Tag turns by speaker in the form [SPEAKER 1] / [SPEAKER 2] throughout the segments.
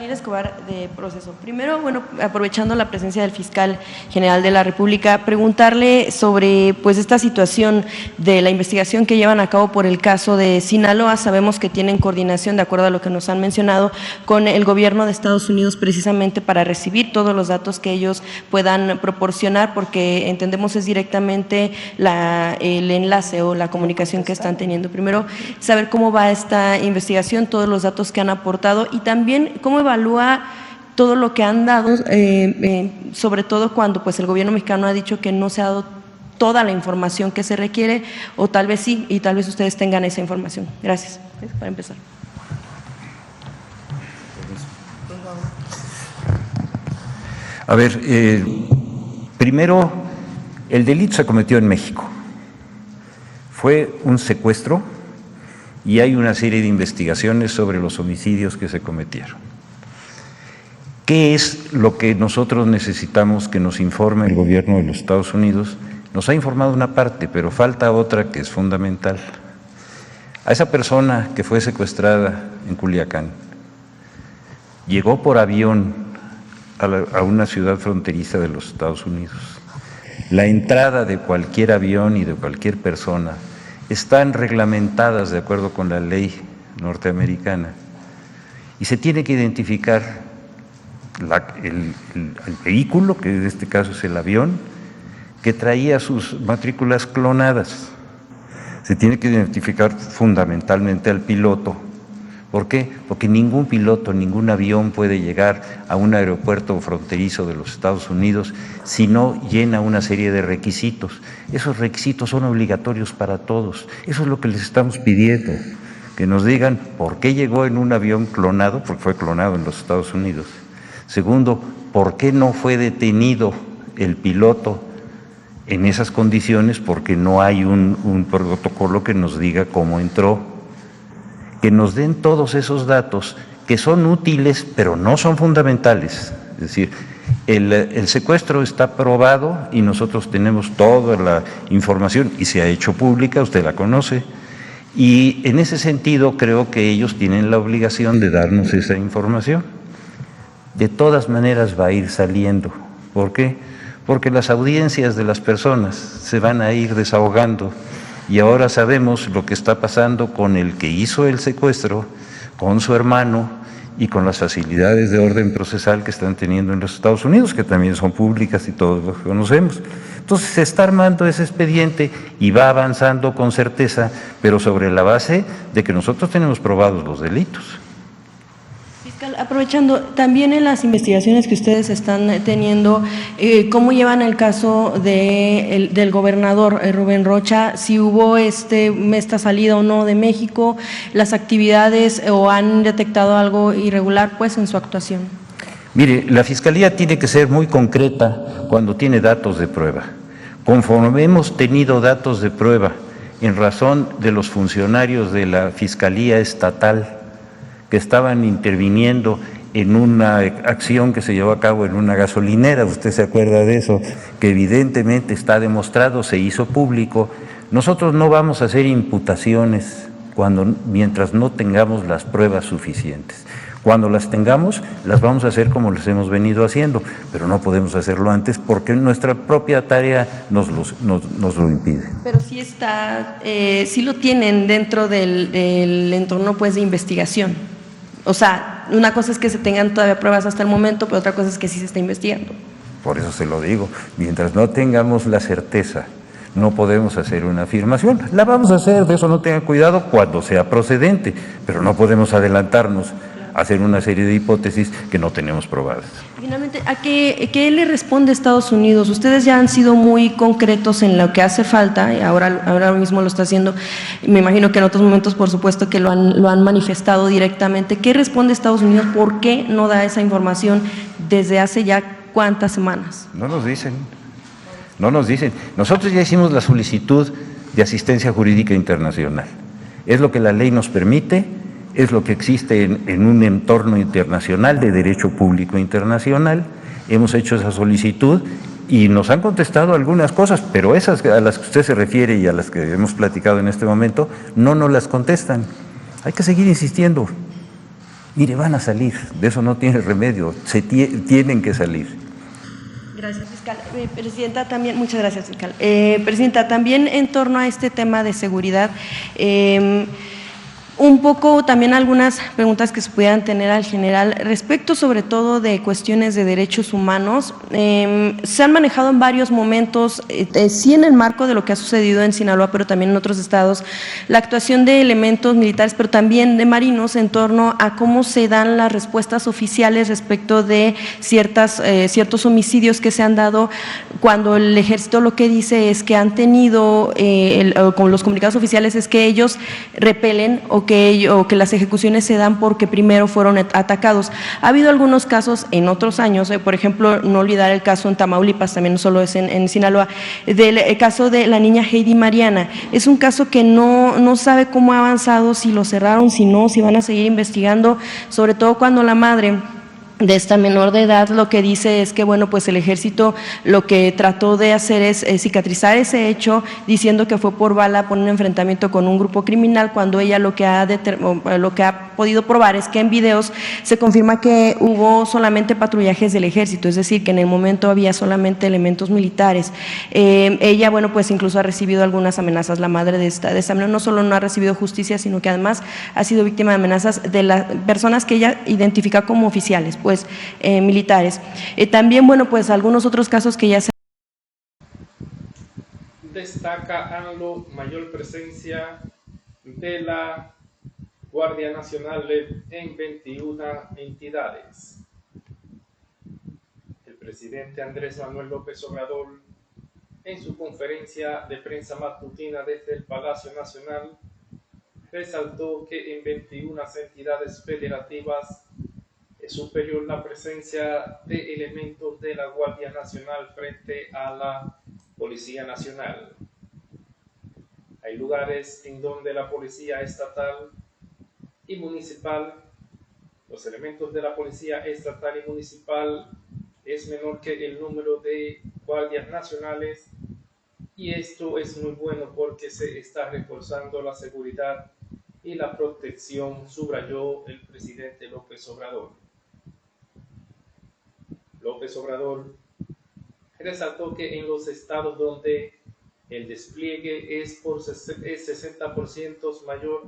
[SPEAKER 1] Daniel Escobar, de Proceso. Primero, bueno, aprovechando la presencia del fiscal general de la República, preguntarle sobre pues esta situación de la investigación que llevan a cabo por el caso de Sinaloa. Sabemos que tienen coordinación, de acuerdo a lo que nos han mencionado, con el gobierno de Estados Unidos precisamente para recibir todos los datos que ellos puedan proporcionar, porque entendemos es directamente el enlace o la comunicación que están teniendo. Primero, saber cómo va esta investigación, todos los datos que han aportado y también cómo evalúa todo lo que han dado, sobre todo cuando pues el gobierno mexicano ha dicho que no se ha dado toda la información que se requiere, o tal vez sí, y tal vez ustedes tengan esa información. Gracias. Para empezar.
[SPEAKER 2] A ver, primero, el delito se cometió en México. Fue un secuestro y hay una serie de investigaciones sobre los homicidios que se cometieron. ¿Qué es lo que nosotros necesitamos que nos informe el gobierno de los Estados Unidos? Nos ha informado una parte, pero falta otra que es fundamental. A esa persona que fue secuestrada en Culiacán, llegó por avión a una ciudad fronteriza de los Estados Unidos. La entrada de cualquier avión y de cualquier persona están reglamentadas de acuerdo con la ley norteamericana y se tiene que identificar el vehículo, que en este caso es el avión, que traía sus matrículas clonadas. Se tiene que identificar fundamentalmente al piloto. ¿Por qué? Porque ningún piloto, ningún avión puede llegar a un aeropuerto fronterizo de los Estados Unidos si no llena una serie de requisitos. Esos requisitos son obligatorios para todos. Eso es lo que les estamos pidiendo, que nos digan por qué llegó en un avión clonado, porque fue clonado en los Estados Unidos. Segundo, por qué no fue detenido el piloto en esas condiciones, porque no hay un protocolo que nos diga cómo entró. Que nos den todos esos datos que son útiles, pero no son fundamentales. Es decir, el secuestro está probado y nosotros tenemos toda la información y se ha hecho pública, usted la conoce, y en ese sentido creo que ellos tienen la obligación de darnos esa información. De todas maneras va a ir saliendo. ¿Por qué? Porque las audiencias de las personas se van a ir desahogando. Y ahora sabemos lo que está pasando con el que hizo el secuestro, con su hermano y con las facilidades de orden procesal que están teniendo en los Estados Unidos, que también son públicas y todos los conocemos. Entonces se está armando ese expediente y va avanzando con certeza, pero sobre la base de que nosotros tenemos probados los delitos.
[SPEAKER 1] Fiscal, aprovechando, también en las investigaciones que ustedes están teniendo, ¿cómo llevan el caso del gobernador Rubén Rocha? Si hubo esta salida o no de México, las actividades o han detectado algo irregular pues en su actuación.
[SPEAKER 2] Mire, la Fiscalía tiene que ser muy concreta cuando tiene datos de prueba. Conforme hemos tenido datos de prueba en razón de los funcionarios de la Fiscalía Estatal que estaban interviniendo en una acción que se llevó a cabo en una gasolinera, usted se acuerda de eso, que evidentemente está demostrado, se hizo público. Nosotros no vamos a hacer imputaciones mientras no tengamos las pruebas suficientes. Cuando las tengamos, las vamos a hacer como las hemos venido haciendo, pero no podemos hacerlo antes porque nuestra propia tarea nos lo impide.
[SPEAKER 1] Pero sí sí lo tienen dentro del entorno pues de investigación. O sea, una cosa es que se tengan todavía pruebas hasta el momento, pero otra cosa es que sí se está investigando.
[SPEAKER 2] Por eso se lo digo, mientras no tengamos la certeza, no podemos hacer una afirmación. La vamos a hacer, de eso no tengan cuidado, cuando sea procedente, pero no podemos adelantarnos a hacer una serie de hipótesis que no tenemos probadas.
[SPEAKER 1] Finalmente, ¿a qué le responde Estados Unidos? Ustedes ya han sido muy concretos en lo que hace falta, y ahora mismo lo está haciendo, me imagino que en otros momentos por supuesto que lo han manifestado directamente. ¿Qué responde Estados Unidos? ¿Por qué no da esa información desde hace ya cuántas semanas?
[SPEAKER 2] No nos dicen. Nosotros ya hicimos la solicitud de asistencia jurídica internacional. Es lo que la ley nos permite, es lo que existe en un entorno internacional de derecho público internacional. Hemos hecho esa solicitud y nos han contestado algunas cosas, pero esas a las que usted se refiere y a las que hemos platicado en este momento, no nos las contestan. Hay que seguir insistiendo. Mire, van a salir, de eso no tiene remedio, tienen que salir.
[SPEAKER 1] Gracias, fiscal. Presidenta, también, muchas gracias, fiscal. Presidenta, también en torno a este tema de seguridad, un poco también algunas preguntas que se pudieran tener al general respecto sobre todo de cuestiones de derechos humanos. Se han manejado en varios momentos, sí en el marco de lo que ha sucedido en Sinaloa, pero también en otros estados, la actuación de elementos militares, pero también de marinos en torno a cómo se dan las respuestas oficiales respecto de ciertos homicidios que se han dado cuando el ejército lo que dice es que han tenido, con los comunicados oficiales es que ellos repelen o que las ejecuciones se dan porque primero fueron atacados. Ha habido algunos casos en otros años, por ejemplo, no olvidar el caso en Tamaulipas, también no solo es en Sinaloa, del caso de la niña Heidi Mariana. Es un caso que no sabe cómo ha avanzado, si lo cerraron, si no, si van a seguir investigando, sobre todo cuando la madre de esta menor de edad lo que dice es que, bueno, pues el ejército lo que trató de hacer es cicatrizar ese hecho diciendo que fue por bala, por un enfrentamiento con un grupo criminal, cuando ella lo que ha podido probar es que en videos se confirma que hubo solamente patrullajes del ejército, es decir, que en el momento había solamente elementos militares. Ella, bueno, pues incluso ha recibido algunas amenazas, la madre de esta menor no solo no ha recibido justicia, sino que además ha sido víctima de amenazas de las personas que ella identifica como oficiales, pues militares. También, bueno, pues algunos otros casos que ya se...
[SPEAKER 3] Destaca ANLO mayor presencia de la Guardia Nacional en 21 entidades. El presidente Andrés Manuel López Obrador, en su conferencia de prensa matutina desde el Palacio Nacional, resaltó que en 21 entidades federativas es superior la presencia de elementos de la Guardia Nacional frente a la Policía Nacional. Hay lugares en donde la Policía Estatal y Municipal, los elementos de la Policía Estatal y Municipal es menor que el número de guardias nacionales, y esto es muy bueno porque se está reforzando la seguridad y la protección, subrayó el presidente López Obrador. López Obrador resaltó que en los estados donde el despliegue es 60% mayor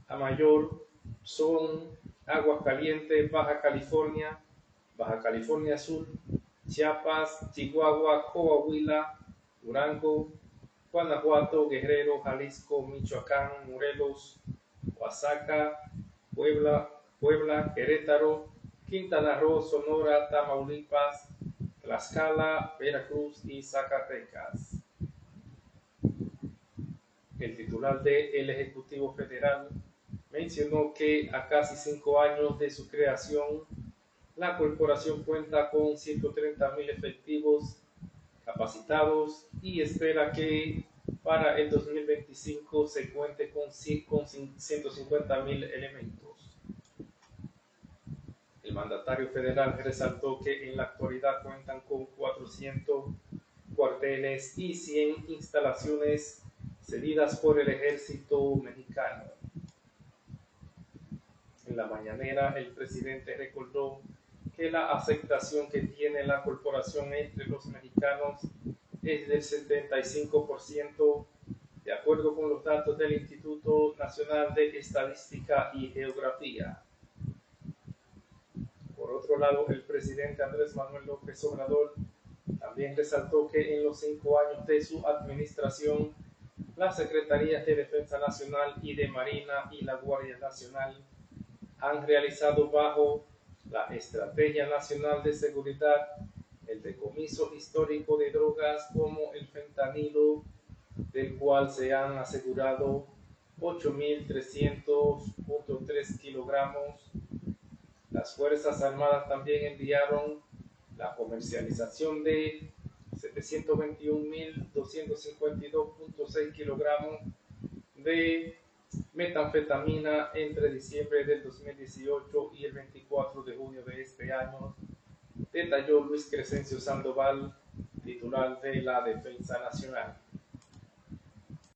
[SPEAKER 3] a mayor son Aguascalientes, Baja California Sur, Chiapas, Chihuahua, Coahuila, Durango, Guanajuato, Guerrero, Jalisco, Michoacán, Morelos, Oaxaca, Puebla, Querétaro, Quintana Roo, Sonora, Tamaulipas, Tlaxcala, Veracruz y Zacatecas. El titular del Ejecutivo Federal mencionó que a casi 5 años de su creación, la corporación cuenta con 130,000 efectivos capacitados y espera que para el 2025 se cuente con 150,000 elementos. El mandatario federal resaltó que en la actualidad cuentan con 400 cuarteles y 100 instalaciones cedidas por el ejército mexicano. En la mañanera, el presidente recordó que la aceptación que tiene la corporación entre los mexicanos es del 75%, de acuerdo con los datos del Instituto Nacional de Estadística y Geografía. Por otro lado, el presidente Andrés Manuel López Obrador también resaltó que en los 5 años de su administración, las Secretarías de Defensa Nacional y de Marina y la Guardia Nacional han realizado bajo la Estrategia Nacional de Seguridad el decomiso histórico de drogas como el fentanilo, del cual se han asegurado 8.300.3 kilogramos. Las Fuerzas Armadas también enviaron la comercialización de 721.252.6 kilogramos de metanfetamina entre diciembre del 2018 y el 24 de junio de este año, detalló Luis Crescencio Sandoval, titular de la Defensa Nacional.